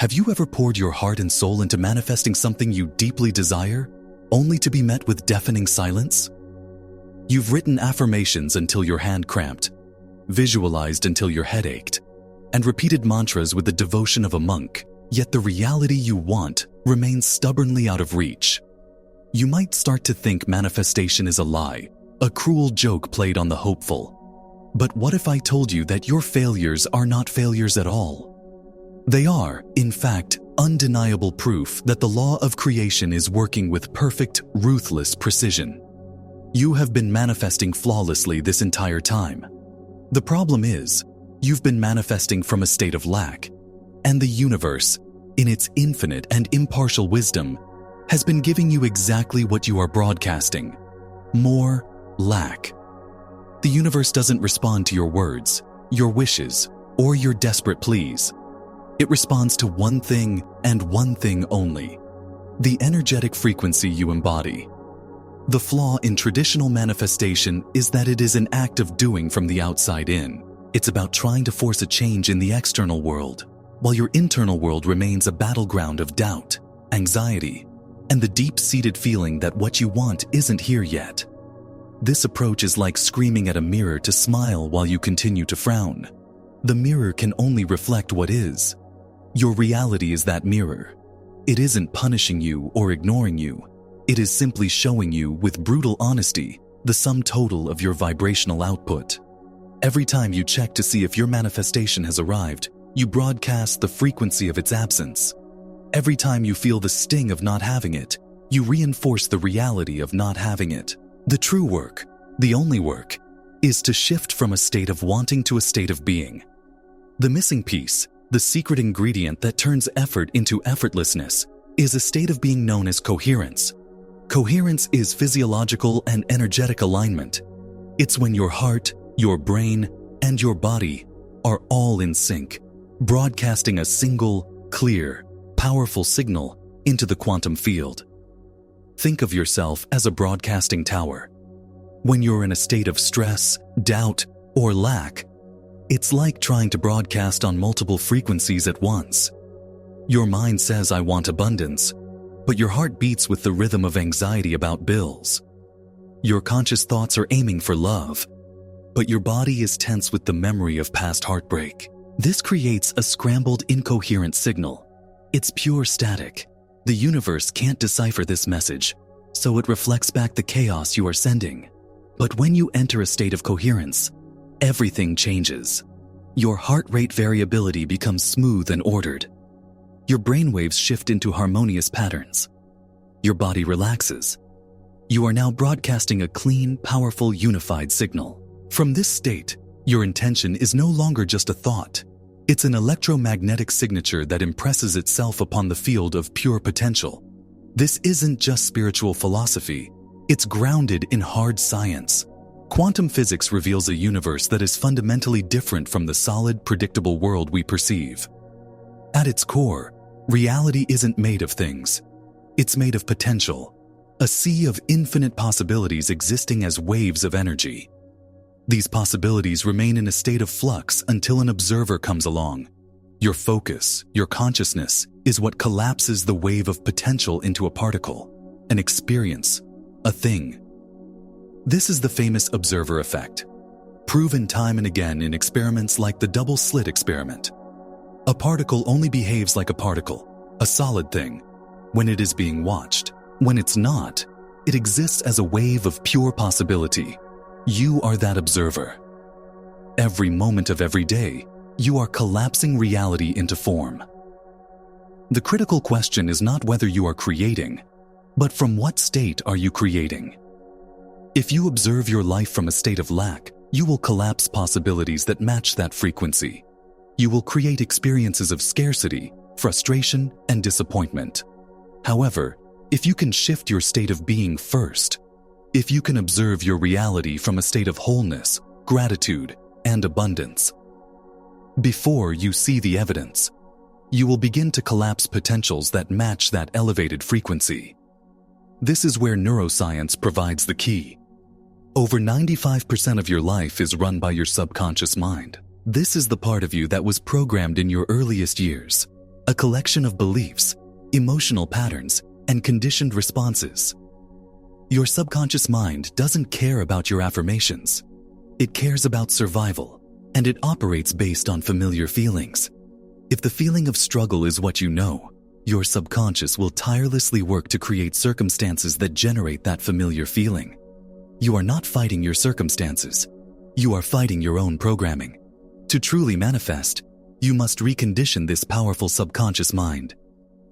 Have you ever poured your heart and soul into manifesting something you deeply desire, only to be met with deafening silence? You've written affirmations until your hand cramped, visualized until your head ached, and repeated mantras with the devotion of a monk, yet the reality you want remains stubbornly out of reach. You might start to think manifestation is a lie, a cruel joke played on the hopeful. But what if I told you that your failures are not failures at all? They are, in fact, undeniable proof that the law of creation is working with perfect, ruthless precision. You have been manifesting flawlessly this entire time. The problem is, you've been manifesting from a state of lack, and the universe, in its infinite and impartial wisdom, has been giving you exactly what you are broadcasting: more lack. The universe doesn't respond to your words, your wishes, or your desperate pleas. It responds to one thing and one thing only: the energetic frequency you embody. The flaw in traditional manifestation is that it is an act of doing from the outside in. It's about trying to force a change in the external world, while your internal world remains a battleground of doubt, anxiety, and the deep-seated feeling that what you want isn't here yet. This approach is like screaming at a mirror to smile while you continue to frown. The mirror can only reflect what is. Your reality is that mirror. It isn't punishing you or ignoring you. It is simply showing you, with brutal honesty, the sum total of your vibrational output. Every time you check to see if your manifestation has arrived, you broadcast the frequency of its absence. Every time you feel the sting of not having it, you reinforce the reality of not having it. The true work, the only work, is to shift from a state of wanting to a state of being. The missing piece, the secret ingredient that turns effort into effortlessness, is a state of being known as coherence. Coherence is physiological and energetic alignment. It's when your heart, your brain, and your body are all in sync, broadcasting a single, clear, powerful signal into the quantum field. Think of yourself as a broadcasting tower. When you're in a state of stress, doubt, or lack, it's like trying to broadcast on multiple frequencies at once. Your mind says, "I want abundance," but your heart beats with the rhythm of anxiety about bills. Your conscious thoughts are aiming for love, but your body is tense with the memory of past heartbreak. This creates a scrambled, incoherent signal. It's pure static. The universe can't decipher this message, so it reflects back the chaos you are sending. But when you enter a state of coherence, everything changes. Your heart rate variability becomes smooth and ordered. Your brainwaves shift into harmonious patterns. Your body relaxes. You are now broadcasting a clean, powerful, unified signal. From this state, your intention is no longer just a thought. It's an electromagnetic signature that impresses itself upon the field of pure potential. This isn't just spiritual philosophy. It's grounded in hard science. Quantum physics reveals a universe that is fundamentally different from the solid, predictable world we perceive. At its core, reality isn't made of things. It's made of potential, a sea of infinite possibilities existing as waves of energy. These possibilities remain in a state of flux until an observer comes along. Your focus, your consciousness, is what collapses the wave of potential into a particle, an experience, a thing. This is the famous observer effect, proven time and again in experiments like the double slit experiment. A particle only behaves like a particle, a solid thing, when it is being watched. When it's not, it exists as a wave of pure possibility. You are that observer. Every moment of every day, you are collapsing reality into form. The critical question is not whether you are creating, but from what state are you creating? If you observe your life from a state of lack, you will collapse possibilities that match that frequency. You will create experiences of scarcity, frustration, and disappointment. However, if you can shift your state of being first, if you can observe your reality from a state of wholeness, gratitude, and abundance, before you see the evidence, you will begin to collapse potentials that match that elevated frequency. This is where neuroscience provides the key. Over 95% of your life is run by your subconscious mind. This is the part of you that was programmed in your earliest years, a collection of beliefs, emotional patterns, and conditioned responses. Your subconscious mind doesn't care about your affirmations. It cares about survival, and it operates based on familiar feelings. If the feeling of struggle is what you know, your subconscious will tirelessly work to create circumstances that generate that familiar feeling. You are not fighting your circumstances. You are fighting your own programming. To truly manifest, you must recondition this powerful subconscious mind.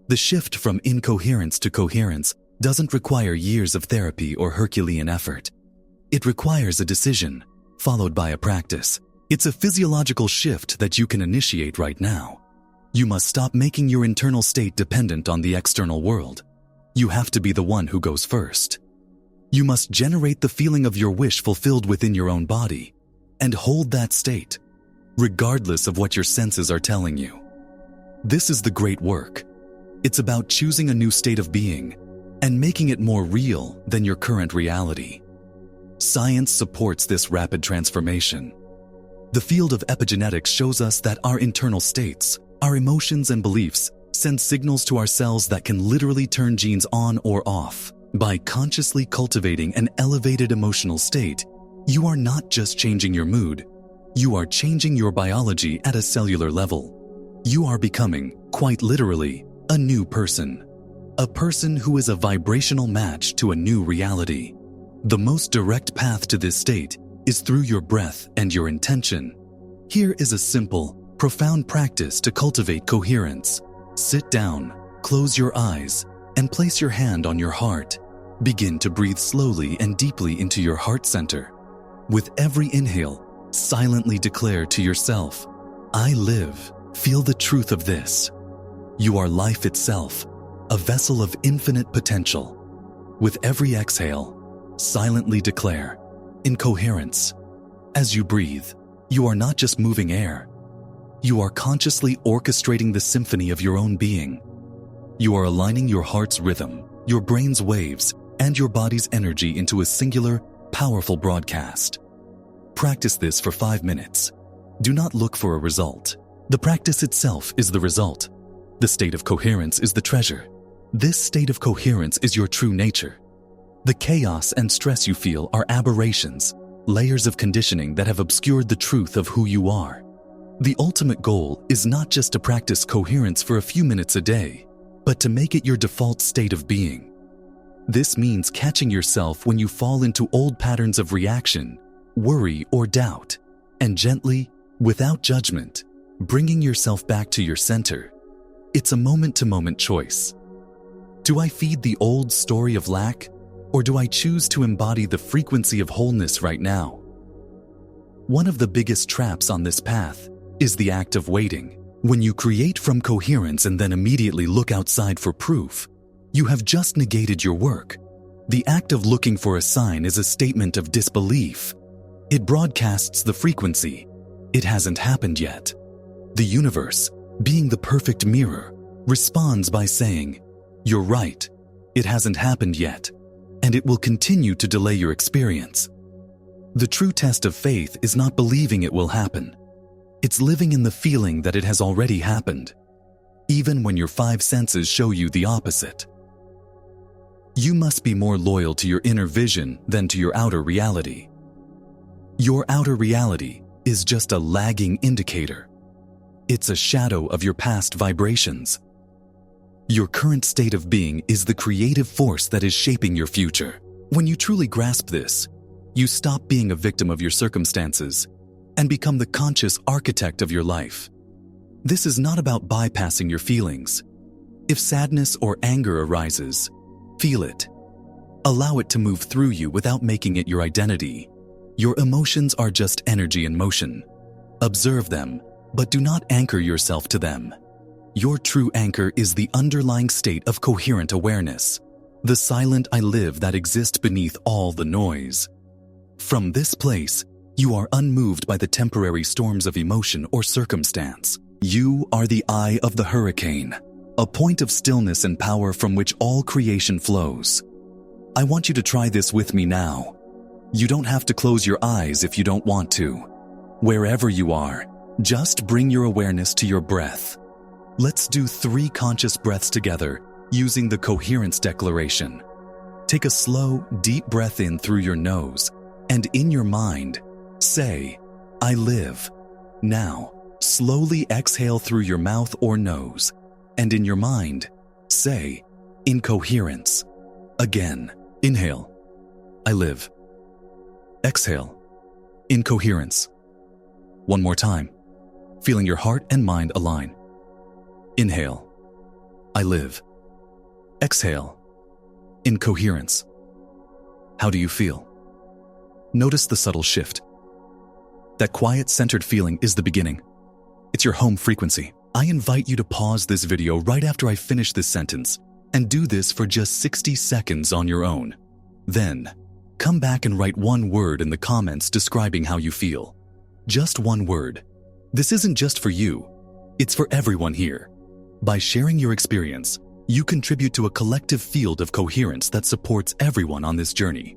The shift from incoherence to coherence doesn't require years of therapy or Herculean effort. It requires a decision, followed by a practice. It's a physiological shift that you can initiate right now. You must stop making your internal state dependent on the external world. You have to be the one who goes first. You must generate the feeling of your wish fulfilled within your own body, and hold that state, regardless of what your senses are telling you. This is the great work. It's about choosing a new state of being and making it more real than your current reality. Science supports this rapid transformation. The field of epigenetics shows us that our internal states, our emotions and beliefs, send signals to our cells that can literally turn genes on or off. By consciously cultivating an elevated emotional state, you are not just changing your mood, you are changing your biology at a cellular level. You are becoming, quite literally, a new person. A person who is a vibrational match to a new reality. The most direct path to this state is through your breath and your intention. Here is a simple, profound practice to cultivate coherence. Sit down, close your eyes, and place your hand on your heart. Begin to breathe slowly and deeply into your heart center. With every inhale, silently declare to yourself, I live. Feel the truth of this. You are life itself, a vessel of infinite potential. With every exhale, silently declare, in coherence. As you breathe, you are not just moving air. You are consciously orchestrating the symphony of your own being. You are aligning your heart's rhythm, your brain's waves, and your body's energy into a singular, powerful broadcast. Practice this for 5 minutes. Do not look for a result. The practice itself is the result. The state of coherence is the treasure. This state of coherence is your true nature. The chaos and stress you feel are aberrations, layers of conditioning that have obscured the truth of who you are. The ultimate goal is not just to practice coherence for a few minutes a day, but to make it your default state of being. This means catching yourself when you fall into old patterns of reaction, worry, or doubt, and gently, without judgment, bringing yourself back to your center. It's a moment-to-moment choice. Do I feed the old story of lack, or do I choose to embody the frequency of wholeness right now? One of the biggest traps on this path is the act of waiting. When you create from coherence and then immediately look outside for proof, you have just negated your work. The act of looking for a sign is a statement of disbelief. It broadcasts the frequency. It hasn't happened yet. The universe, being the perfect mirror, responds by saying, "You're right, it hasn't happened yet," and it will continue to delay your experience. The true test of faith is not believing it will happen. It's living in the feeling that it has already happened, even when your 5 senses show you the opposite. You must be more loyal to your inner vision than to your outer reality. Your outer reality is just a lagging indicator. It's a shadow of your past vibrations. Your current state of being is the creative force that is shaping your future. When you truly grasp this, you stop being a victim of your circumstances and become the conscious architect of your life. This is not about bypassing your feelings. If sadness or anger arises, feel it. Allow it to move through you without making it your identity. Your emotions are just energy in motion. Observe them, but do not anchor yourself to them. Your true anchor is the underlying state of coherent awareness, the silent I live that exists beneath all the noise. From this place, you are unmoved by the temporary storms of emotion or circumstance. You are the eye of the hurricane, a point of stillness and power from which all creation flows. I want you to try this with me now. You don't have to close your eyes if you don't want to. Wherever you are, just bring your awareness to your breath. Let's do 3 conscious breaths together using the coherence declaration. Take a slow, deep breath in through your nose, and in your mind, say, I live. Now, slowly exhale through your mouth or nose, and in your mind, say, in coherence. Again, inhale, I live. Exhale, in coherence. One more time, feeling your heart and mind align. Inhale, I live. Exhale, in coherence. How do you feel? Notice the subtle shift. That quiet, centered feeling is the beginning. It's your home frequency. I invite you to pause this video right after I finish this sentence and do this for just 60 seconds on your own. Then, come back and write one word in the comments describing how you feel. Just one word. This isn't just for you. It's for everyone here. By sharing your experience, you contribute to a collective field of coherence that supports everyone on this journey.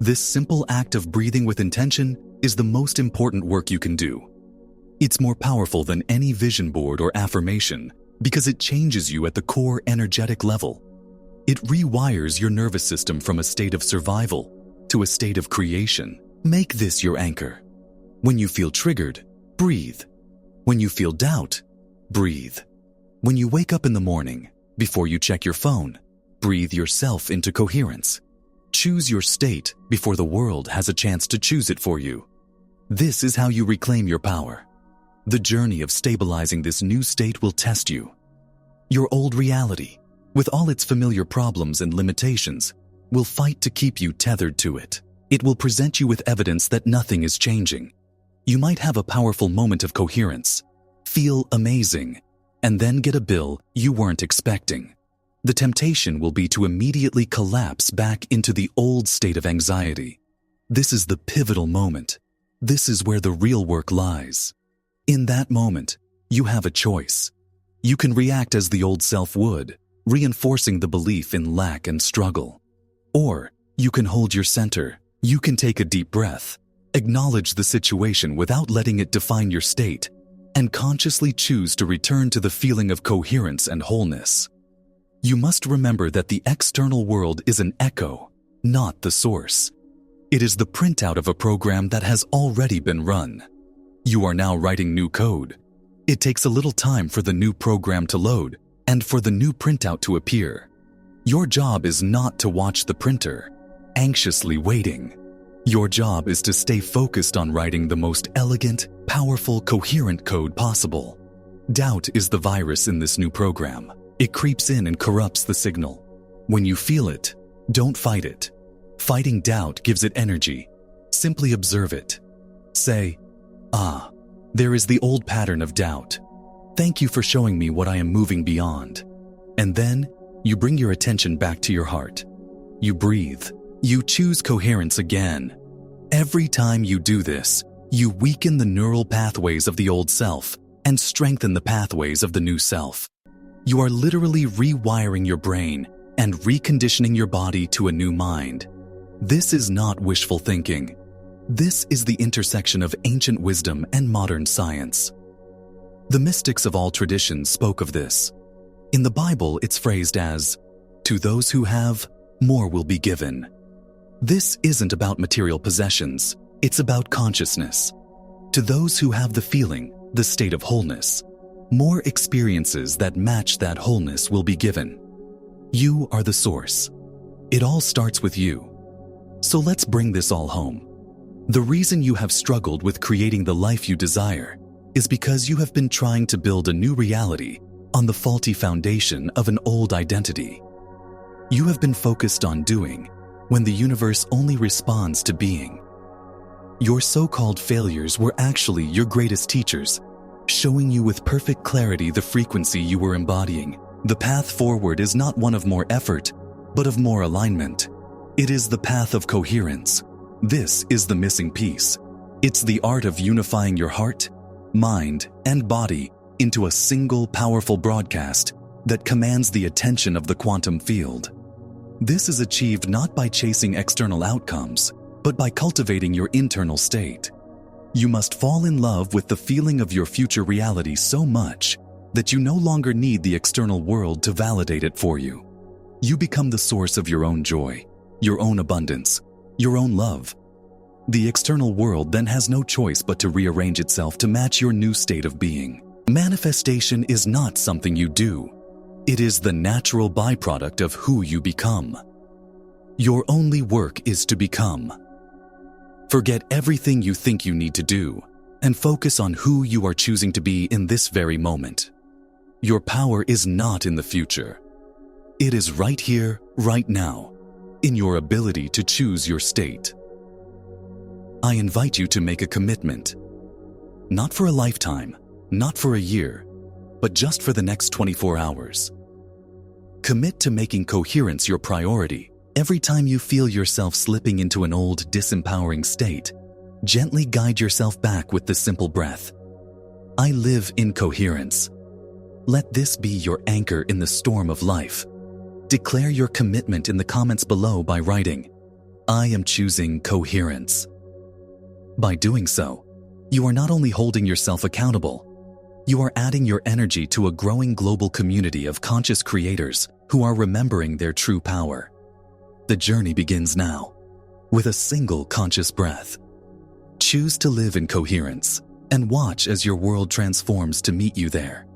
This simple act of breathing with intention is the most important work you can do. It's more powerful than any vision board or affirmation because it changes you at the core energetic level. It rewires your nervous system from a state of survival to a state of creation. Make this your anchor. When you feel triggered, breathe. When you feel doubt, breathe. When you wake up in the morning, before you check your phone, breathe yourself into coherence. Choose your state before the world has a chance to choose it for you. This is how you reclaim your power. The journey of stabilizing this new state will test you. Your old reality, with all its familiar problems and limitations, will fight to keep you tethered to it. It will present you with evidence that nothing is changing. You might have a powerful moment of coherence, feel amazing, and then get a bill you weren't expecting. The temptation will be to immediately collapse back into the old state of anxiety. This is the pivotal moment. This is where the real work lies. In that moment, you have a choice. You can react as the old self would, reinforcing the belief in lack and struggle. Or you can hold your center. You can take a deep breath, acknowledge the situation without letting it define your state, and consciously choose to return to the feeling of coherence and wholeness. You must remember that the external world is an echo, not the source. It is the printout of a program that has already been run. You are now writing new code. It takes a little time for the new program to load and for the new printout to appear. Your job is not to watch the printer, anxiously waiting. Your job is to stay focused on writing the most elegant, powerful, coherent code possible. Doubt is the virus in this new program. It creeps in and corrupts the signal. When you feel it, don't fight it. Fighting doubt gives it energy. Simply observe it. Say, there is the old pattern of doubt. Thank you for showing me what I am moving beyond. And then, you bring your attention back to your heart. You breathe. You choose coherence again. Every time you do this, you weaken the neural pathways of the old self and strengthen the pathways of the new self. You are literally rewiring your brain and reconditioning your body to a new mind. This is not wishful thinking. This is the intersection of ancient wisdom and modern science. The mystics of all traditions spoke of this. In the Bible, it's phrased as, "To those who have, more will be given." This isn't about material possessions. It's about consciousness. To those who have the feeling, the state of wholeness, more experiences that match that wholeness will be given. You are the source. It all starts with you. So let's bring this all home. The reason you have struggled with creating the life you desire is because you have been trying to build a new reality on the faulty foundation of an old identity. You have been focused on doing when the universe only responds to being. Your so-called failures were actually your greatest teachers, showing you with perfect clarity the frequency you were embodying. The path forward is not one of more effort, but of more alignment. It is the path of coherence. This is the missing piece. It's the art of unifying your heart, mind, and body into a single powerful broadcast that commands the attention of the quantum field. This is achieved not by chasing external outcomes, but by cultivating your internal state. You must fall in love with the feeling of your future reality so much that you no longer need the external world to validate it for you. You become the source of your own joy, your own abundance, your own love. The external world then has no choice but to rearrange itself to match your new state of being. Manifestation is not something you do. It is the natural byproduct of who you become. Your only work is to become. Forget everything you think you need to do and focus on who you are choosing to be in this very moment. Your power is not in the future. It is right here, right now, in your ability to choose your state. I invite you to make a commitment, not for a lifetime, not for a year, but just for the next 24 hours. Commit to making coherence your priority. Every time you feel yourself slipping into an old, disempowering state, gently guide yourself back with the simple breath. I live in coherence. Let this be your anchor in the storm of life. Declare your commitment in the comments below by writing, I am choosing coherence. By doing so, you are not only holding yourself accountable, you are adding your energy to a growing global community of conscious creators who are remembering their true power. The journey begins now, with a single conscious breath. Choose to live in coherence and watch as your world transforms to meet you there.